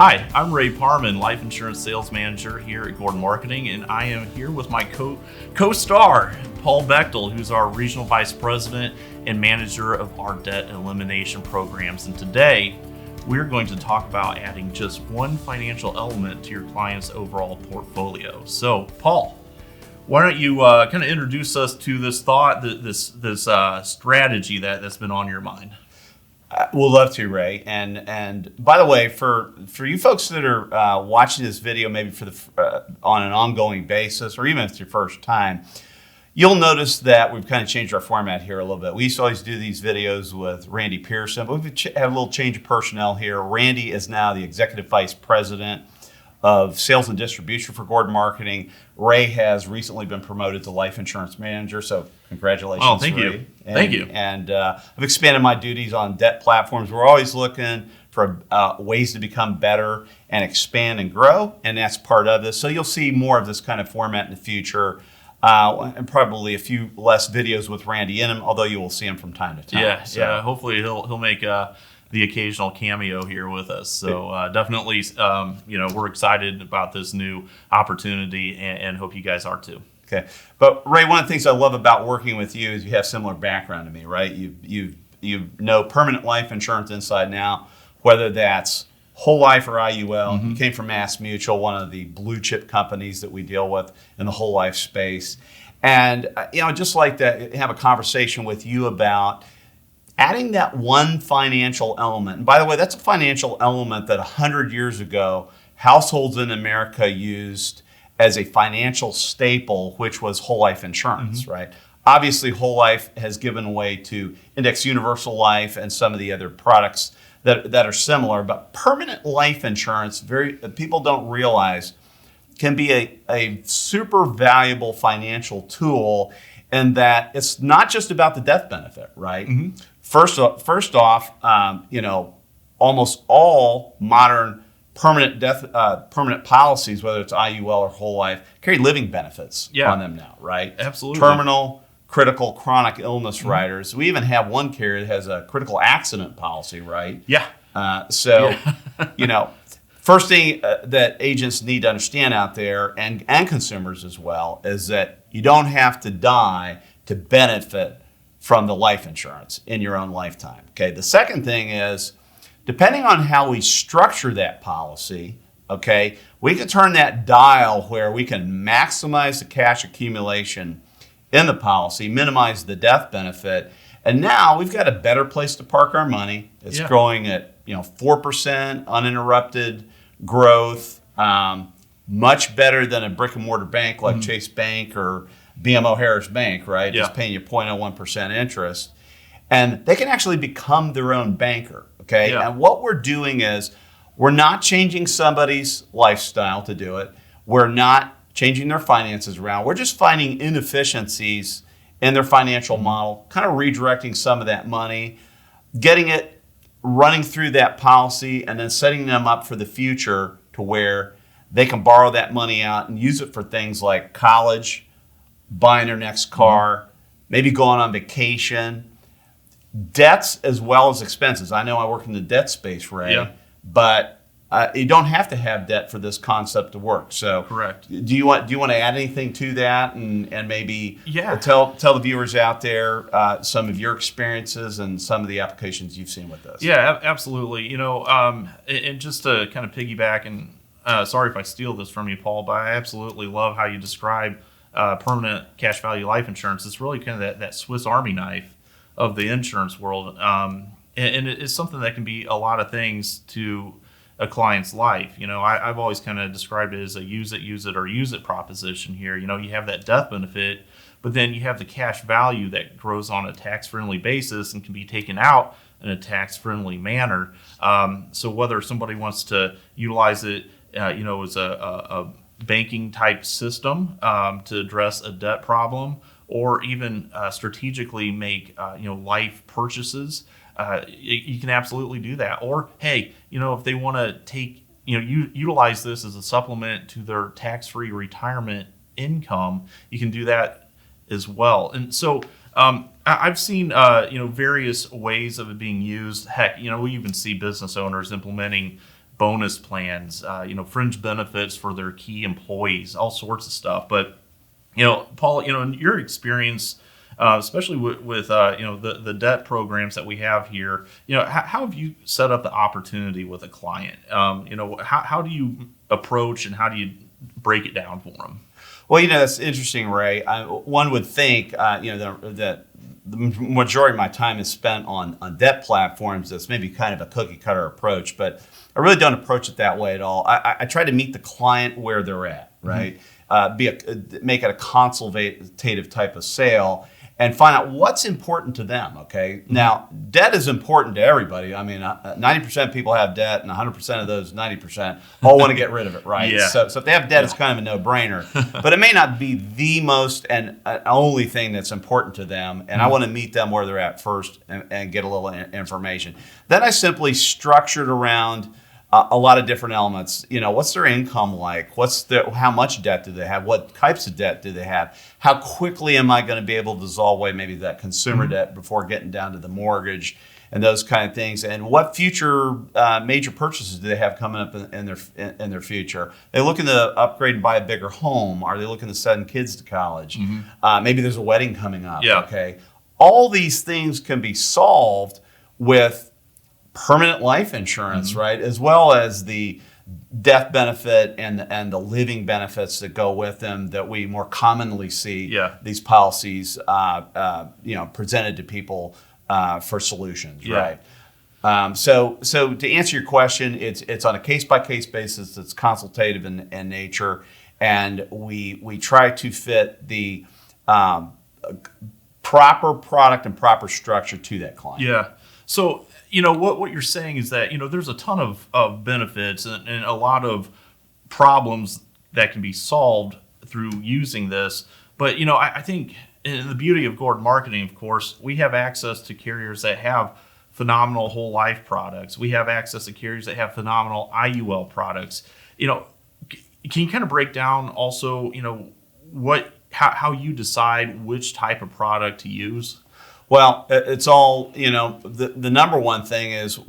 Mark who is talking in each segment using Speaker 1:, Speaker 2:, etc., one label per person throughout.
Speaker 1: Hi, I'm Ray Parman, Life Insurance Sales Manager here at Gordon Marketing, and I am here with my co-star, Paul Bechtold, who's our Regional Vice President and Manager of our Debt Elimination programs. And today, we're going to talk about adding just one financial element to your client's overall portfolio. So, Paul, why don't you kind of introduce us to this thought, this strategy that's been on your mind?
Speaker 2: We'll love to, Ray. And by the way, for you folks that are watching this video, maybe on an ongoing basis, or even if it's your first time, you'll notice that we've kind of changed our format here a little bit. We used to always do these videos with Randy Pearson, but we've had a little change of personnel here. Randy is now the Executive Vice President of Sales and Distribution for Gordon Marketing. Ray has recently been promoted to Life Insurance Manager, so congratulations,
Speaker 1: Oh, thank
Speaker 2: Ray.
Speaker 1: you. Thank you.
Speaker 2: And I've expanded my duties on debt platforms. We're always looking for ways to become better and expand and grow, and that's part of this. So you'll see more of this kind of format in the future, and probably a few less videos with Randy in them, although you will see him from time to time.
Speaker 1: Yeah. Hopefully he'll make the occasional cameo here with us. So definitely, we're excited about this new opportunity and hope you guys are too.
Speaker 2: Okay. But Ray, one of the things I love about working with you is you have similar background to me, right? You know permanent life insurance inside and out, whether that's Whole Life or IUL. Mm-hmm. You came from Mass Mutual, one of the blue chip companies that we deal with in the whole life space. And, I'd just like to have a conversation with you about adding that one financial element. And by the way, that's a financial element that 100 years ago, households in America used as a financial staple, which was whole life insurance, mm-hmm. right? Obviously, whole life has given way to index universal life and some of the other products that are similar, but permanent life insurance, people don't realize, can be a super valuable financial tool in that it's not just about the death benefit, right? Mm-hmm. First off, almost all modern permanent policies, whether it's IUL or whole life, carry living benefits on them now, right?
Speaker 1: Absolutely.
Speaker 2: Terminal, critical, chronic illness mm-hmm. riders. We even have one carrier that has a critical accident policy, right?
Speaker 1: Yeah.
Speaker 2: First thing that agents need to understand out there, and consumers as well, is that you don't have to die to benefit from the life insurance in your own lifetime. Okay. The second thing is, depending on how we structure that policy, okay, we can turn that dial where we can maximize the cash accumulation in the policy, minimize the death benefit, and now we've got a better place to park our money. It's growing at 4% uninterrupted growth, much better than a brick and mortar bank like mm-hmm. Chase Bank or BMO Harris Bank, right? Just paying you 0.01% interest. And they can actually become their own banker, okay? Yeah. And what we're doing is we're not changing somebody's lifestyle to do it. We're not changing their finances around. We're just finding inefficiencies in their financial model, kind of redirecting some of that money, getting it running through that policy, and then setting them up for the future to where they can borrow that money out and use it for things like college, buying their next car, maybe going on vacation, debts as well as expenses. I know I work in the debt space, Ray, but you don't have to have debt for this concept to work. So,
Speaker 1: correct.
Speaker 2: Do you want to add anything to that, and maybe tell the viewers out there some of your experiences and some of the applications you've seen with this?
Speaker 1: Yeah, absolutely. And just to kind of piggyback, and sorry if I steal this from you, Paul, but I absolutely love how you describe permanent cash value life insurance. It's really kind of that Swiss Army knife of the insurance world, and it's something that can be a lot of things to a client's life. I've always kind of described it as a use it, or use it proposition here. You have that death benefit, but then you have the cash value that grows on a tax-friendly basis and can be taken out in a tax-friendly manner. So whether somebody wants to utilize it, as a banking type system to address a debt problem, or even strategically make life purchases, you can absolutely do that. Or hey, if they want to take utilize this as a supplement to their tax-free retirement income, you can do that as well. And so I've seen various ways of it being used. Heck, we even see business owners implementing bonus plans, fringe benefits for their key employees, all sorts of stuff. But, Paul, in your experience, especially with the debt programs that we have here, how have you set up the opportunity with a client? How do you approach and how do you break it down for them?
Speaker 2: Well, that's interesting, Ray. One would think, that the majority of my time is spent on debt platforms. That's maybe kind of a cookie cutter approach, but I really don't approach it that way at all. I try to meet the client where they're at, right? Make it a consultative type of sale and find out what's important to them, okay? Now, debt is important to everybody. I mean, 90% of people have debt, and 100% of those 90% all want to get rid of it, right?
Speaker 1: Yeah.
Speaker 2: So if they have debt, it's kind of a no-brainer. But it may not be the most and only thing that's important to them, and I want to meet them where they're at first and get a little information. Then I simply structured around a lot of different elements. What's their income like? How much debt do they have? What types of debt do they have? How quickly am I going to be able to dissolve away maybe that consumer debt before getting down to the mortgage and those kind of things? And what future major purchases do they have coming up in their future? Are they looking to upgrade and buy a bigger home? Are they looking to send kids to college? Maybe there's a wedding coming up.
Speaker 1: Yeah.
Speaker 2: Okay. All these things can be solved with permanent life insurance, right, as well as the death benefit and the living benefits that go with them that we more commonly see these policies presented to people for solutions, right? So to answer your question, it's on a case-by-case basis. It's consultative in nature, and we try to fit the proper product and proper structure to that client.
Speaker 1: Yeah. So what you're saying is that there's a ton of benefits and a lot of problems that can be solved through using this. But I think the beauty of Gord Marketing, of course, we have access to carriers that have phenomenal whole life products. We have access to carriers that have phenomenal IUL products. Can you kind of break down also how you decide which type of product to use?
Speaker 2: Well, it's all, the number one thing is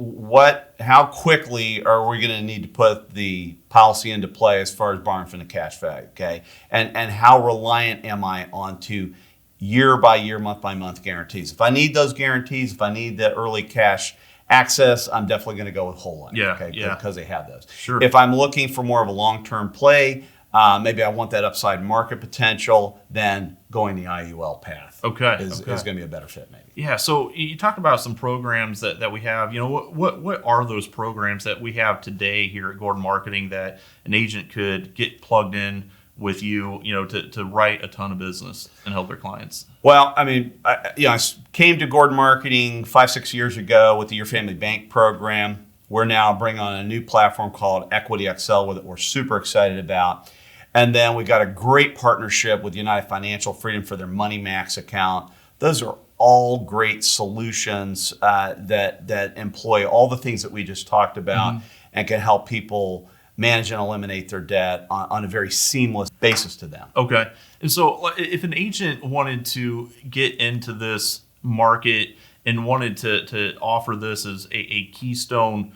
Speaker 2: how quickly are we going to need to put the policy into play as far as borrowing from the cash value, okay? And how reliant am I onto year by year, month by month guarantees? If I need those guarantees, if I need the early cash access, I'm definitely going to go with Whole Life, because they have those.
Speaker 1: Sure.
Speaker 2: If I'm looking for more of a long-term play, maybe I want that upside market potential, then going the IUL path is going to be a better fit maybe.
Speaker 1: Yeah, so you talked about some programs that we have. What are those programs that we have today here at Gordon Marketing that an agent could get plugged in with you, to write a ton of business and help their clients?
Speaker 2: Well, I mean, I came to Gordon Marketing 5-6 years ago with the Your Family Bank program. We're now bringing on a new platform called Equity XL that we're super excited about. And then we got a great partnership with United Financial Freedom for their Money Max account. Those are all great solutions that employ all the things that we just talked about and can help people manage and eliminate their debt on a very seamless basis to them.
Speaker 1: Okay. And so if an agent wanted to get into this market and wanted to offer this as a keystone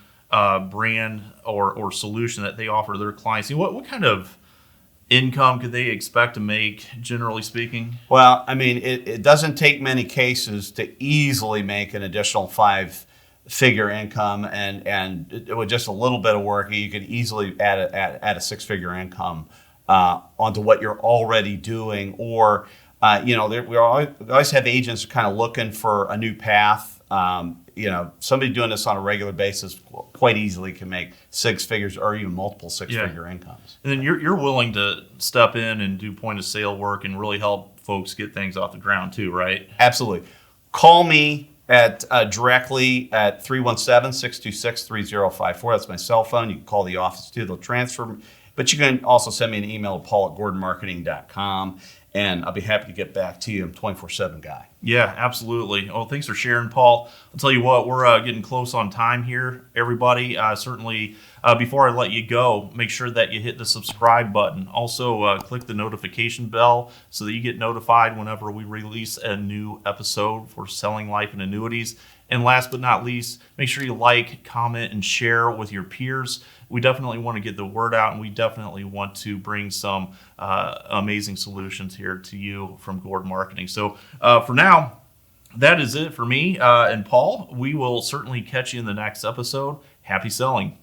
Speaker 1: brand or solution that they offer their clients, what kind of income could they expect to make, generally speaking?
Speaker 2: Well, I mean, it doesn't take many cases to easily make an additional 5-figure income, and with just a little bit of work, you could easily add a 6-figure income onto what you're already doing. Or, we always have agents kind of looking for a new path. Somebody doing this on a regular basis quite easily can make 6 figures or even multiple 6-figure incomes.
Speaker 1: And then you're willing to step in and do point of sale work and really help folks get things off the ground too, right?
Speaker 2: Absolutely. Call me directly at 317-626-3054. That's my cell phone. You can call the office too. They'll transfer. But you can also send me an email at paul@gordonmarketing.com. And I'll be happy to get back to you. I'm a 24/7 guy.
Speaker 1: Yeah, absolutely. Well, thanks for sharing, Paul. I'll tell you what, we're getting close on time here, everybody. Certainly, before I let you go, make sure that you hit the subscribe button. Also, click the notification bell so that you get notified whenever we release a new episode for Selling Life and Annuities. And last but not least, make sure you like, comment, and share with your peers. we definitely want to get the word out, and we definitely want to bring some amazing solutions here to you from Gord Marketing. So for now, that is it for me and Paul. We will certainly catch you in the next episode. Happy selling.